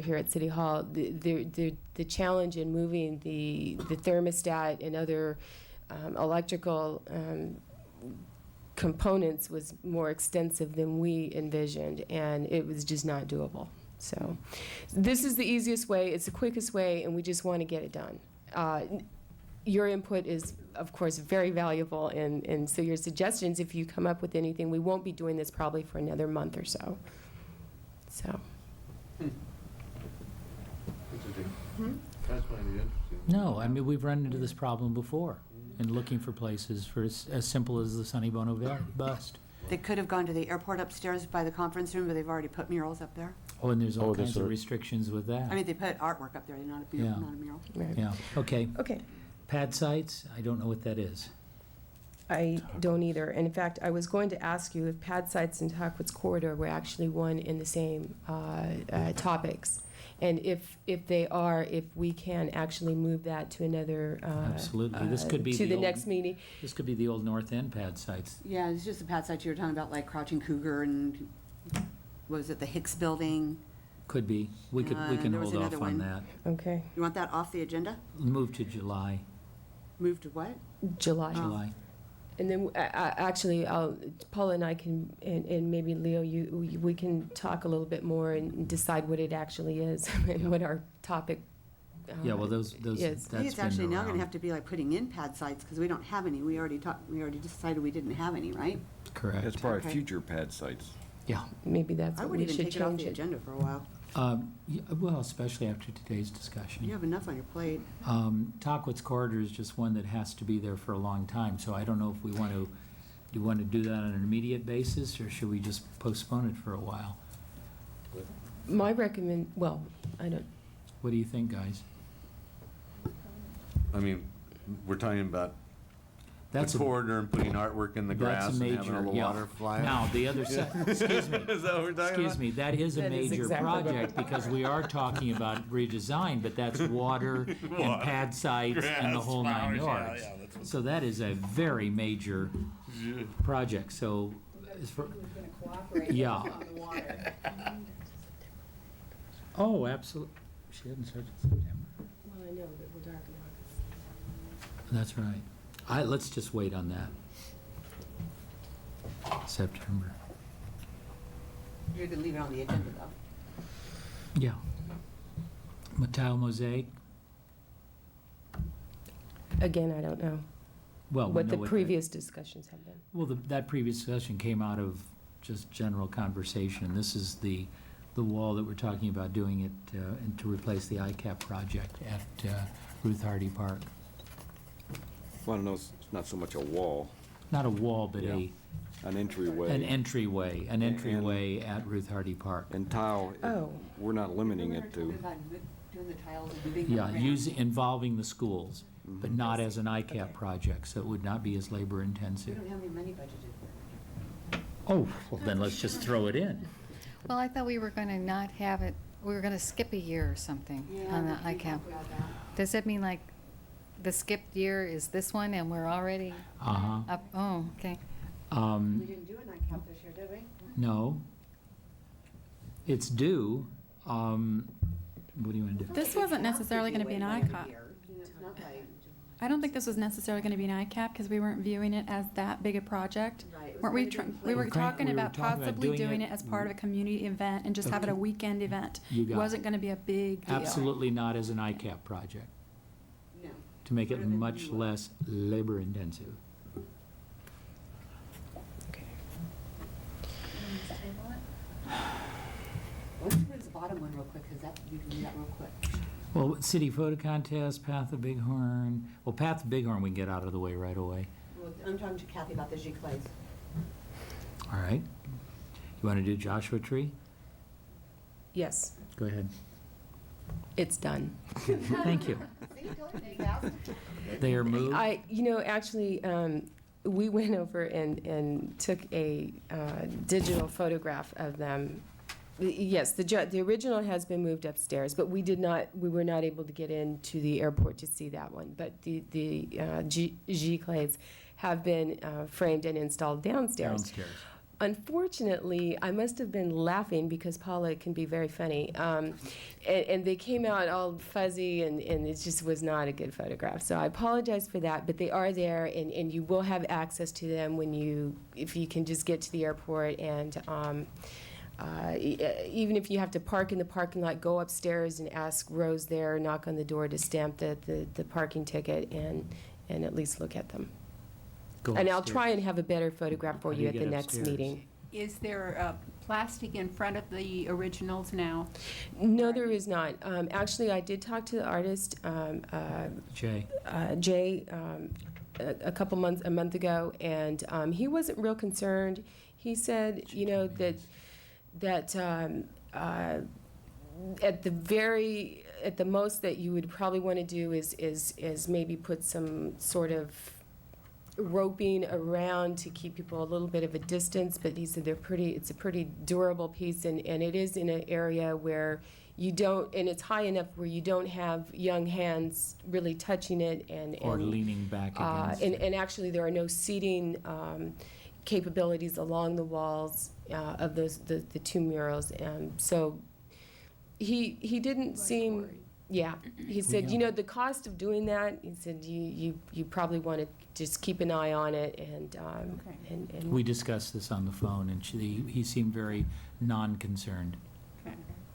here at City Hall, the challenge in moving the thermostat and other electrical components was more extensive than we envisioned, and it was just not doable. So this is the easiest way, it's the quickest way, and we just want to get it done. Your input is, of course, very valuable, and so your suggestions, if you come up with anything, we won't be doing this probably for another month or so. So. That's might be interesting. No, I mean, we've run into this problem before in looking for places for as simple as the Sonny Bono bust. They could have gone to the airport upstairs by the conference room, but they've already put murals up there. Oh, and there's all Oh, there's kinds of a- restrictions with that. I mean, they put artwork up there, not a Yeah. mural. Right. Yeah, okay. Okay. Pad sites, I don't know what that is. I don't either. And in fact, I was going to ask you if pad sites and Tahquitz Corridor were actually one in the same topics. And if they are, if we can actually move that to another. Absolutely. This could be to the the old- next meeting. This could be the old North End pad sites. Yeah, it's just the pad sites you were talking about, like Crouching Cougar and, what was it, the Hicks Building? Could be. We can there was hold off another on one. that. Okay, You want that off the agenda? Move to July. Move to what? July. July. And then, actually, Paula and I can, and maybe Leo, we can talk a little bit more and decide what it actually is and what our topic Yeah, well, those is. I think that's it's been actually now going around. to have to be like putting in pad sites, because we don't have any. We already decided we didn't have any, right? Correct. That's probably Okay. future pad sites. Yeah. Maybe that's I what would we even should take it off change the it. agenda for a while. Yeah, well, especially after today's discussion. You have enough on your plate. Tahquitz Corridor is just one that has to be there for a long time, so I don't know if we want to, do you want to do that on an immediate basis, or should we just postpone it for a while? My well, I don't, What do you think, guys? I mean, we're talking about That's the a, corridor and putting artwork in the that's grass a and having all major, the yeah. water fly out. Now, the other side, excuse me. Is that what we're talking about? Excuse me, that is a That is major exactly what project, because we are talking about redesign, but that's water and pad sites and the Grass, whole 9 flowers, yards. yeah, that's what- So that is a very major project, so, as for, yeah. Oh, absolutely. She hasn't started in September. well, I know that we're dark in August. That's right. Let's just wait on that. September. You're going to leave it on the agenda, though. Yeah. Tile mosaic, Again, I don't know well, we what know the previous discussions have been. Well, that previous discussion came out of just general conversation. This is the wall that we're talking about doing it and to replace the ICAP project at Ruth Hardy Park. Well, no, it's not so much a wall, Not a wall, but Yeah. an entryway. an entryway at Ruth Hardy Park. And tile, Oh. we're not limiting it to, Doing the tiles and moving them Yeah, around. involving the schools, but not as an ICAP project, so it would not be as labor We intensive. don't have any money budgeted for it. Oh, well, then let's just throw it in. Well, I thought we were going to not have it, we were going to skip a year or something on the ICAP. Does that mean like the skipped year is this one and we're already Uh-huh. up? Oh, okay. We didn't do a nightcap this year, did we? No. It's due. What do you want to do? This wasn't necessarily going to be an ICAP. I don't think this was necessarily going to be an ICAP because we weren't viewing it as that big a project. Right, it was Weren't we? gonna be- We were We talking were about talking about possibly doing doing it- it as part of a community event and just have it a Okay. weekend event. You got It it. wasn't going to be a big deal. Absolutely not as an ICAP project, No. to make it Better than much you were. less labor intensive. Okay. Let's go to the bottom one real quick, because you can do that real quick. Well, city photo contest, Path of Bighorn. Well, Path of Bighorn we can get out of the way right away. Well, I'm talking to Kathy about the Giclées. All right. You want to do Joshua Tree? Yes, Go ahead. it's done. Thank you. They are moved. Actually, we went over and took a digital photograph of them. Yes, the original has been moved upstairs, but we were not able to get into the airport to see that one. But the Giclées have been framed and installed downstairs. Downstairs. unfortunately, I must have been laughing because Paula can be very funny. And they came out all fuzzy, and it just was not a good photograph. So I apologize for that, but they are there, and you will have access to them if you can just get to the airport. And even if you have to park in the parking lot, go upstairs and ask Rose there, knock on the door to stamp the parking ticket, and at least look at them. Go And I'll upstairs. try and have a better photograph for How do you you at the get next upstairs? meeting. Is there plastic in front of the originals now? No, there is not. Actually, I did talk to the artist, Jay? Jay, a month ago, and he wasn't real concerned. He said, that at the most that you would probably want to do is maybe put some sort of roping around to keep people a little bit of a distance, but he said it's a pretty durable piece, and it is in an area where you don't, and it's high enough where you don't have young hands really touching it Or leaning back against it. and actually there are no seating capabilities along the walls of the two murals, so he didn't seem. Yeah, he said, the cost of doing that, he said, you probably want to just keep an eye on it, and We discussed this on the phone, and he seemed very non-concerned.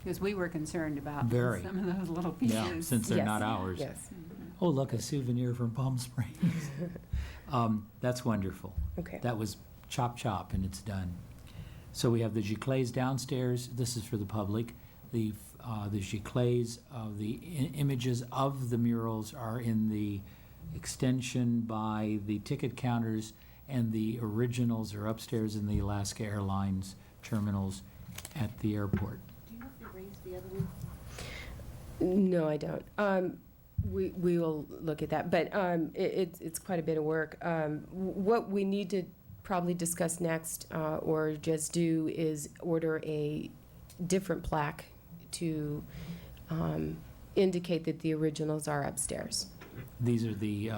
Because we were concerned about Very. some of those little pieces. Yeah, since they're Yes, not ours. Yes, Oh, look, a souvenir from Palm Springs. That's wonderful. okay. That was chop, and it's done. So we have the giclées downstairs. This is for the public. The giclées of the images of the murals are in the extension by the ticket counters, and the originals are upstairs in the Alaska Airlines terminals at the airport. Do you know if they raised the other one? No, I don't. We will look at that, but it's quite a bit of work. What we need to probably discuss next, or just do, is order a different plaque to indicate that the originals are upstairs. These are the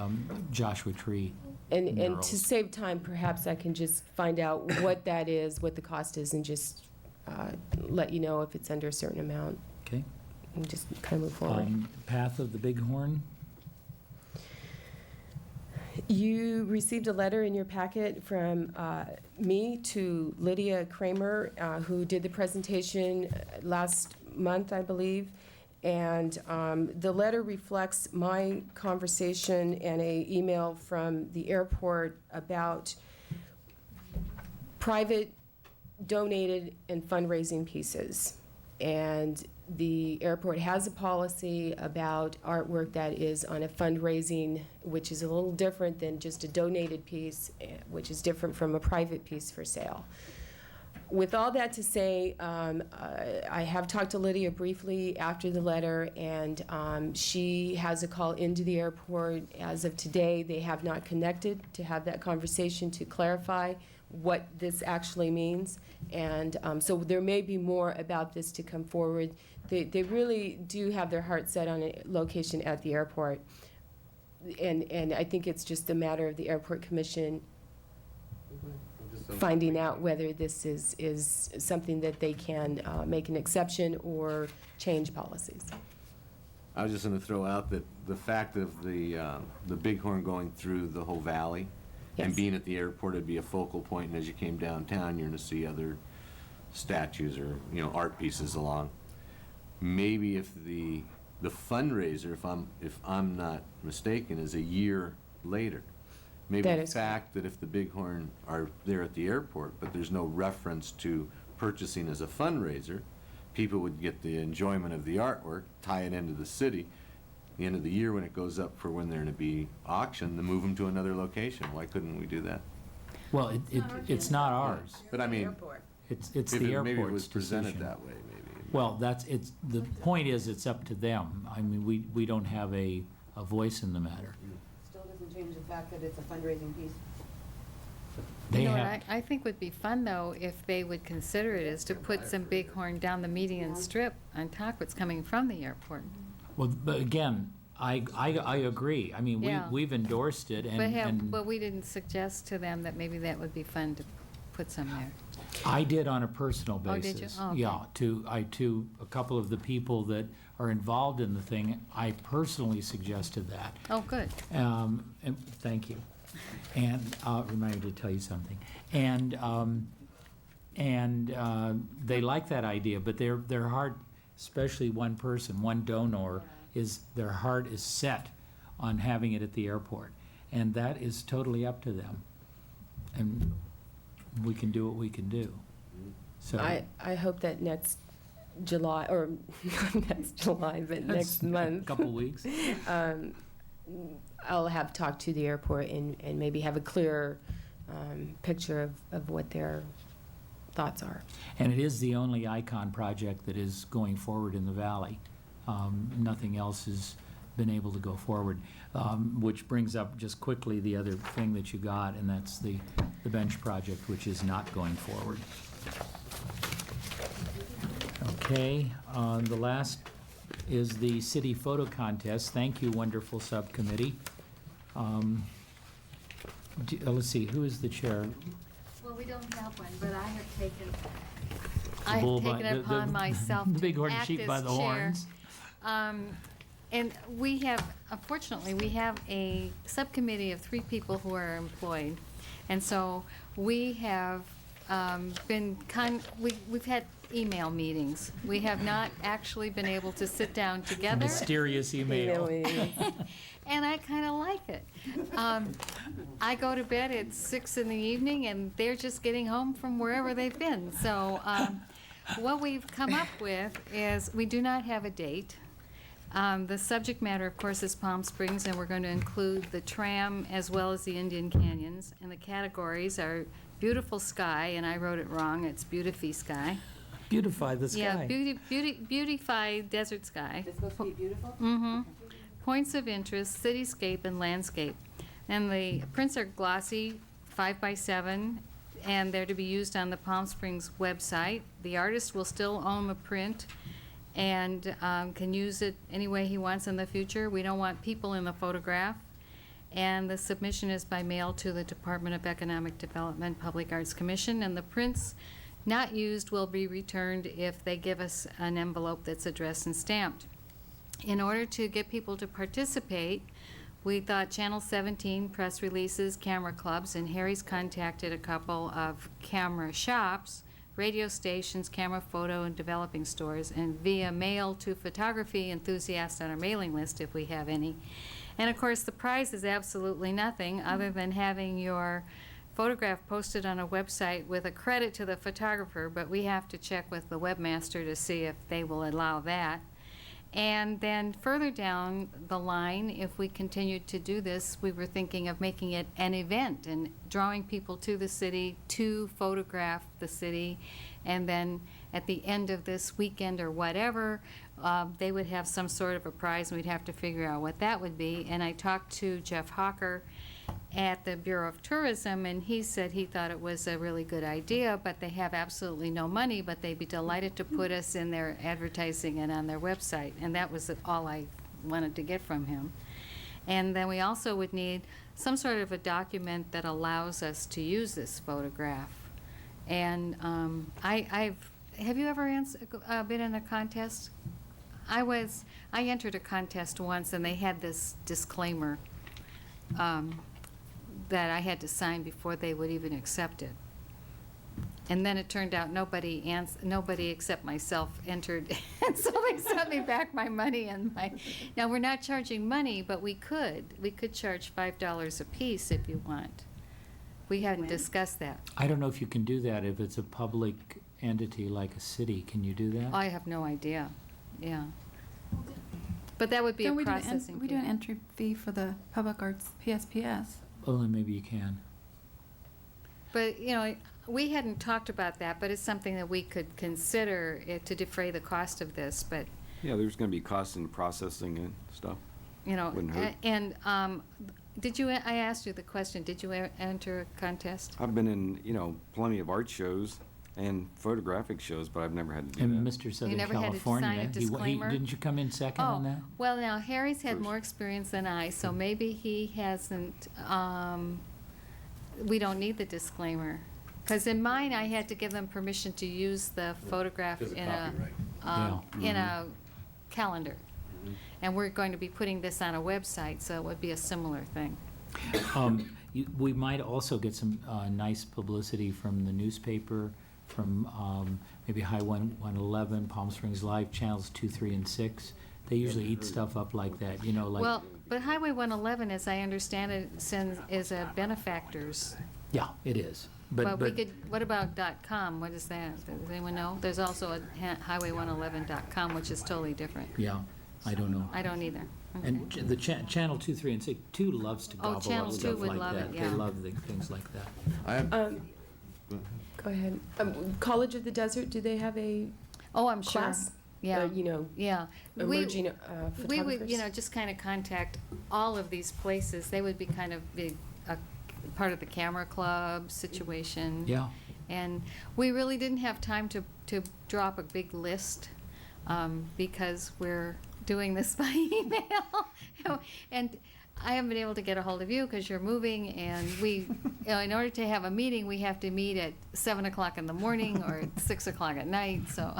Joshua Tree And to murals. save time, perhaps I can just find out what that is, what the cost is, and just let you know if it's under a certain amount, Okay. and just kind of move forward. Path of the Bighorn. You received a letter in your packet from me to Lydia Kramer, who did the presentation last month, I believe. And the letter reflects my conversation and an email from the airport about private donated and fundraising pieces. And the airport has a policy about artwork that is on a fundraising, which is a little different than just a donated piece, which is different from a private piece for sale. With all that to say, I have talked to Lydia briefly after the letter, and she has a call into the airport. As of today, they have not connected to have that conversation to clarify what this actually means. And so there may be more about this to come forward. They really do have their heart set on a location at the airport. And I think it's just a matter of the airport commission finding out whether this is something that they can make an exception or change policies. I was just gonna throw out that the fact of the Bighorn going through the whole valley and Yes. being at the airport, it'd be a focal point, and as you came downtown, you're gonna see other statues or, art pieces along. Maybe if the fundraiser, if I'm not mistaken, is a year later. Maybe That the is fact that if the Bighorn are there at the airport, but there's no reference to purchasing as a fundraiser, people would get the enjoyment of the artwork, tie it into the city. The end of the year, when it goes up for when they're going to be auctioned, to move them to another location. Why couldn't we do that? Well, it's not ours. But I mean, It's if the maybe it airport's was presented decision. that way, maybe. Well, the point is, it's up to them. I mean, we don't have a voice in the matter. Still doesn't change the fact that it's a fundraising piece. They You know what have, I think would be fun, though, if they would consider it, is to put some bighorn down the median strip on top what's coming from the airport. well, but again, I agree. I mean, Yeah. we've endorsed it, and But we didn't suggest to them that maybe that would be fun to put put some there. I did on a personal Oh, did basis. you? Oh, okay. Yeah, to a couple of the people that are involved in the thing, I personally suggested that. Oh, good. And thank you. And remind me to tell you something. And they like that idea, but their heart, especially one person, one donor, their heart is set on having it at the airport, and that is totally up to them. And we can do what we can do. So I hope that next July, or not next July, but next month, couple weeks. I'll have talked to the airport and maybe have a clearer picture of what their thoughts are. And it is the only Icon project that is going forward in the valley. Nothing else has been able to go forward, which brings up just quickly the other thing that you got, and that's the bench project, which is not going forward. Okay, the last is the city photo contest. Thank you, wonderful subcommittee. Let's see, who is the chair? Well, we don't have one, but I have taken, bull I have taken by- it upon myself the big to horn act sheep as by the chair. horns. And we have, unfortunately, we have a subcommittee of 3 people who are employed. And so we have we've had email meetings. We have not actually been able to sit down together. Mysterious email. And I kind of like it. I go to bed at 6 in the evening, and they're just getting home from wherever they've been. So what we've come up with is we do not have a date. The subject matter, of course, is Palm Springs, and we're going to include the tram as well as the Indian Canyons. And the categories are beautiful sky, and I wrote it wrong. It's beautify sky. Beautify the sky. Yeah, beautify desert sky. It's supposed to be beautiful? Mm-hmm. Points of interest, cityscape and landscape. And the prints are glossy, 5x7, and they're to be used on the Palm Springs website. The artist will still own the print and can use it any way he wants in the future. We don't want people in the photograph. And the submission is by mail to the Department of Economic Development Public Arts Commission, and the prints not used will be returned if they give us an envelope that's addressed and stamped. In order to get people to participate, we thought Channel 17, press releases, camera clubs, and Harry's contacted a couple of camera shops, radio stations, camera photo and developing stores, and via mail to photography enthusiasts on our mailing list if we have any. And of course, the prize is absolutely nothing other than having your photograph posted on a website with a credit to the photographer, but we have to check with the webmaster to see if they will allow that. And then further down the line, if we continued to do this, we were thinking of making it an event and drawing people to the city to photograph the city. And then at the end of this weekend or whatever, they would have some sort of a prize, and we'd have to figure out what that would be. And I talked to Jeff Hawker at the Bureau of Tourism, and he said he thought it was a really good idea, but they have absolutely no money, but they'd be delighted to put us in their advertising and on their website. And that was all I wanted to get from him. And then we also would need some sort of a document that allows us to use this photograph. And have you ever been in a contest? I entered a contest once, and they had this disclaimer that I had to sign before they would even accept it. And then it turned out nobody except myself entered, and so they sent me back my money and Now, we're not charging money, but we could charge $5 a piece if you want. We hadn't discussed that. I don't know if you can do that if it's a public entity like a city. Can you do that? I have no idea. Yeah. But that would be a Don't we do an processing we do an entry fee for the Public Arts PSPS. Well, then maybe you can. But, we hadn't talked about that, but it's something that we could consider to defray the cost of this, but, Yeah, there's gonna be costs in processing and stuff. Wouldn't hurt. and, I asked you the question, did you enter a contest? I've been in, plenty of art shows and photographic shows, but I've never had to do And that. Mr. Southern never had to California, sign a disclaimer? didn't you come in second on that? Well, now, Harry's had First. more experience than I, so maybe he hasn't, we don't need the disclaimer. Because in mine, I had to give them permission to use the photograph Because of in a, copyright. in a calendar. And we're going to be putting this on a website, so it would be a similar thing. We might also get some nice publicity from the newspaper, from maybe High 111, Palm Springs Live, channels 2, 3, and 6. They usually eat stuff up like that, you know, like. Well, but Highway 111, as I understand it, is a benefactors. Yeah, it is. But we could, what about .com? What is that? Does anyone know? There's also a highway111.com, which is totally different. Yeah, I don't know. I don't either. Okay. And the channel 2, 3, and 6, 2 loves to Oh, gobble Channel up 2 stuff would like love that. it, They yeah. love things like that. I have, Go ahead. College of the Desert, do they have a Oh, I'm sure. class? Yeah, You know, yeah. emerging We would, photographers? just kind of contact all of these places. They would be kind of a part of the camera club situation. Yeah. And we really didn't have time to draw up a big list, because we're doing this by email. And I haven't been able to get a hold of you because you're moving, and we, in order to have a meeting, we have to meet at 7 o'clock in the morning or at 6 o'clock at night, so.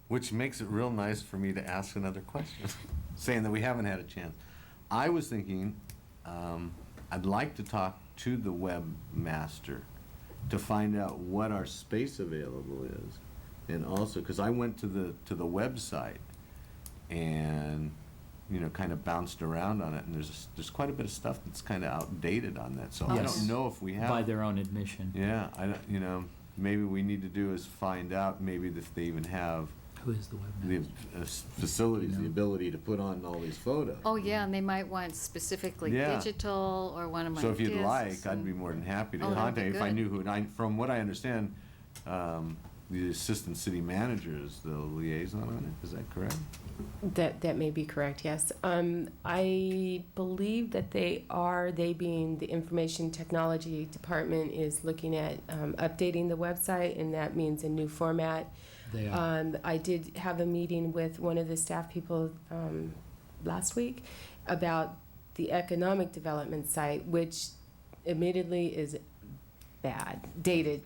which makes it real nice for me to ask another question, saying that we haven't had a chance. I was thinking, I'd like to talk to the webmaster to find out what our space available is. And also, because I went to the website and, kind of bounced around on it, and there's quite a bit of stuff that's kind of outdated on that, so I Yes. don't know if we have. By their own admission. Yeah, I don't, maybe we need to do is find out maybe if they even have Who is the the webmaster? facilities, the ability to put on all these photos. Oh, yeah, and they might want specifically Yeah. digital or one of my So if you'd discs like, I'd and- be more than happy to Oh, that'd be contact, if I good. knew who, from what I understand, the assistant city manager is the liaison on it, is that correct? That may be correct, yes. I believe that they being the information technology department, is looking at updating the website, and that means a new format. They are. I did have a meeting with one of the staff people last week about the economic development site, which admittedly is bad, dated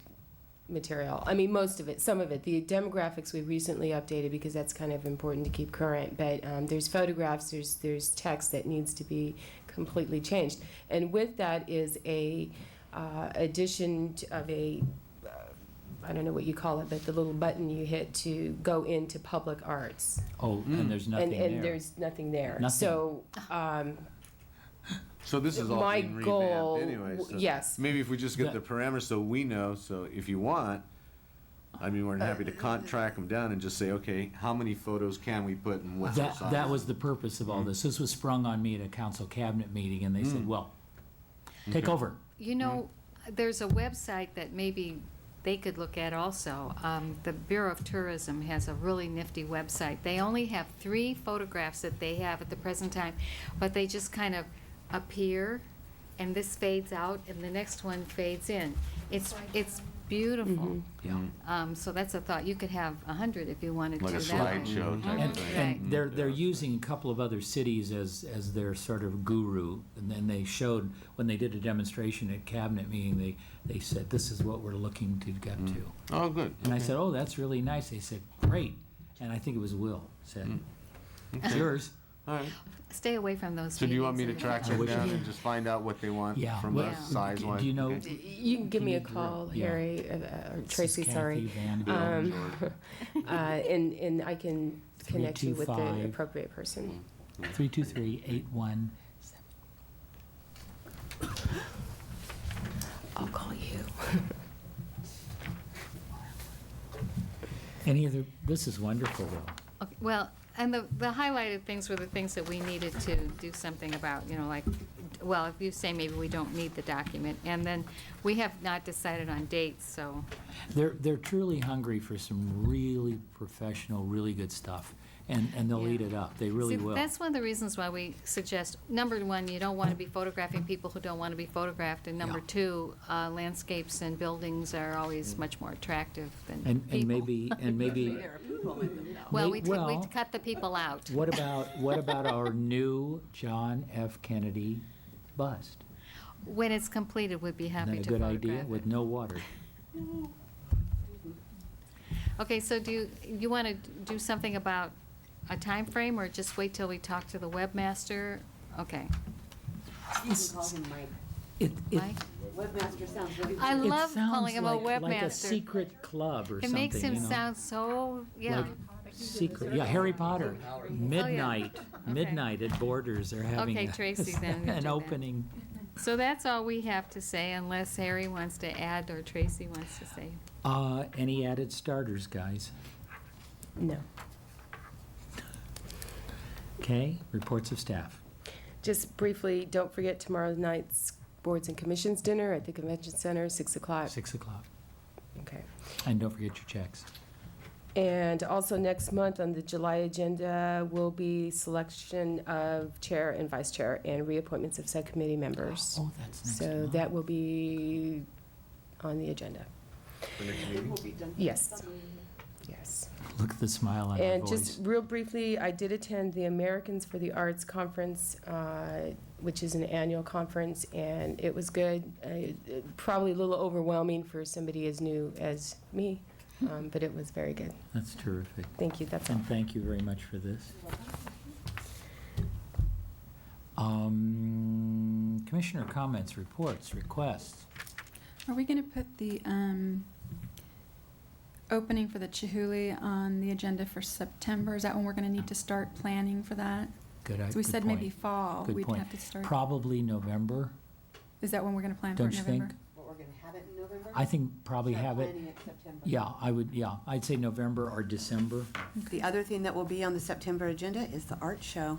material. I mean, most of it, some of it. The demographics we recently updated because that's kind of important to keep current, but there's photographs, there's text that needs to be completely changed. And with that is a addition of a I don't know what you call it, but the little button you hit to go into public arts. Oh, and there's nothing there. And there's nothing there. Nothing. So, So this is all My being goal revamped anyway, so. yes. Maybe if we just get the parameters so we know, so if you want, I'd be more than happy to track them down and just say, okay, how many photos can we put and what's the size? That was the purpose of all this. This was sprung on me at a council cabinet meeting, and they said, well, take over. You know, there's a website that maybe they could look at also. The Bureau of Tourism has a really nifty website. They only have 3 photographs that they have at the present time, but they just kind of appear, and this fades out, and the next one fades in. It's beautiful. Yeah. So that's a thought. You could have 100 if you wanted to. Like a that way. slideshow type And, thing. and they're using a couple of other cities as their sort of guru. And then they showed, when they did a demonstration at cabinet meeting, they said, this is what we're looking to get to. Oh, good. And I okay. said, oh, that's really nice. They said, great. And I think it was Will said, it's yours. All right. Stay away from those So do you want me to meetings. track I them wish I down did. and just find out what they want Yeah. from Well, us, size-wise? do you know? Okay. You can give me a Can you call, yeah. Harry, or This is Tracy, Kathy sorry. Van Buren. And I can connect you with the 325. appropriate person. 323-81. I'll call you. Any other, this is wonderful, though. Okay, well, and the highlighted things were the things that we needed to do something about, like, well, if you say maybe we don't need the document, and then we have not decided on dates, so, They're truly hungry for some really professional, really good stuff, and they'll eat Yeah. it up. They really See, will. that's one of the reasons why we suggest, number 1, you don't want to be photographing people who don't want to be photographed, and number Yeah. 2, landscapes and buildings are always much more attractive than And people. maybe. There are people in them, though. Well, may- we well, cut the people out. What about our new John F. Kennedy bust? When it's completed, we'd be Isn't happy that a to good photograph idea? it. With no water. Okay, so do you want to do something about a time frame, or just wait till we talk to the webmaster? Okay. You can call him Mike. It, Mike? Webmaster sounds really I good. it love sounds calling him a like a webmaster. secret club or It something, makes him you know? sound so, yeah. Like secret, yeah, Harry Potter. Midnight, midnight at Borders, they're having Okay, a- Tracy, then you an do that. opening. So that's all we have to say, unless Harry wants to add or Tracy wants to say. Any added starters, guys? No. Okay, reports of staff. Just briefly, don't forget tomorrow night's Boards and Commissions dinner at the Convention Center, 6 o'clock. 6 o'clock. Okay. And don't forget your checks. And also next month on the July agenda will be selection of chair and vice chair and reappointments of subcommittee members. Oh, that's next So month. that will be on the agenda. Yes. Yes. Look at the smile on her And voice. just real briefly, I did attend the Americans for the Arts Conference, which is an annual conference, and it was good. Probably a little overwhelming for somebody as new as me, but it was very good. That's terrific. Thank you, that's all. And thank you very much for this. Commissioner comments, reports, requests. Are we going to put the opening for the Chihuly on the agenda for September? Is that when we're going to need to start planning for that? Good, So we good said maybe point. fall, Good we'd point. have to start. Probably November, Is that when we're going to plan for don't it, you November? think? But we're gonna have it in November? I think probably Start have it. planning September. Yeah, I'd say November or December. The other thing that will be on the September agenda is the art show.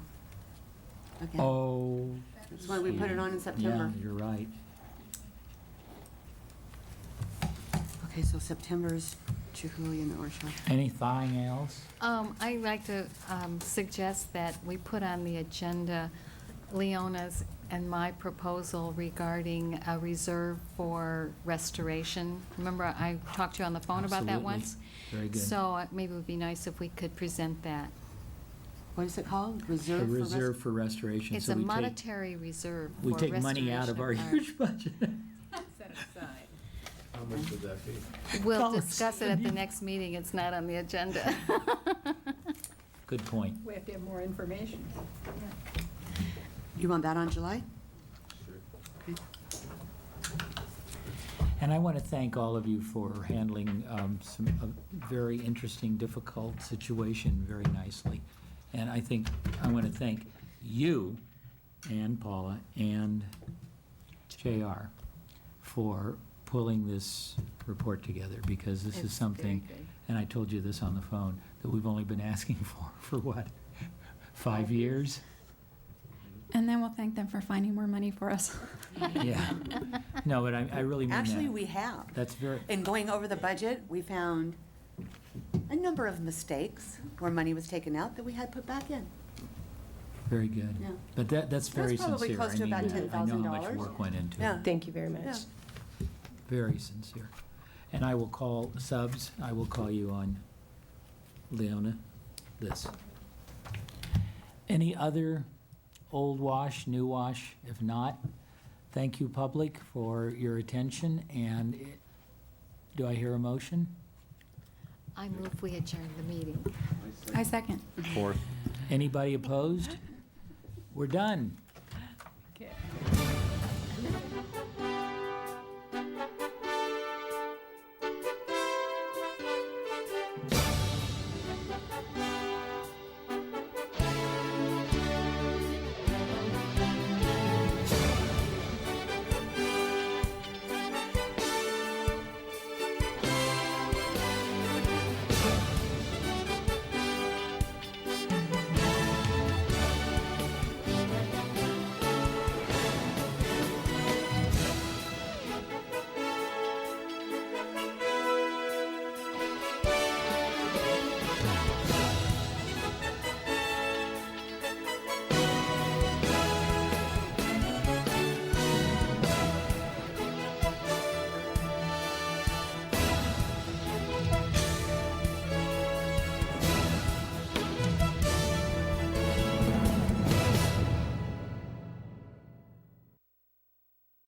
Again, Oh. that's why we put it on in September. Yeah, you're right. Okay, so September's Chihuly and the art show. Anything else? I'd like to suggest that we put on the agenda Leona's and my proposal regarding a reserve for restoration. Remember, I talked to you on the phone about that Absolutely. once? Very good. So maybe it would be nice if we could present that. What is it called? A Reserve for reserve for restoration. It's so a we take- monetary reserve for We restoration. take money out of our art. huge budget. Set aside. How much would that be? We'll Call us. discuss it at the next meeting. It's not on the agenda. Good point. We have to have more information. You want that on July? And I want to thank all of you for handling a very interesting, difficult situation very nicely. And I think I want to thank you and Paula and JR for pulling this report together, because this is It's something, very good. and I told you this on the phone, that we've only been asking for what, 5 years? And then we'll thank them for finding more money for us. Yeah. No, but I really mean that. Actually, we have. That's very, In going over the budget, we found a number of mistakes where money was taken out that we had put back in. very good. Yeah. But that's very sincere. probably close to about I know how much $10,000. work went into it. Yeah. Thank you very much. Yeah. Very sincere. And I will call subs, I will call you on Leona, this. Any other old wash, new wash? If not, thank you, public, for your attention, and do I hear a motion? I move we adjourn the meeting. I second. Fourth. Anybody opposed? We're done.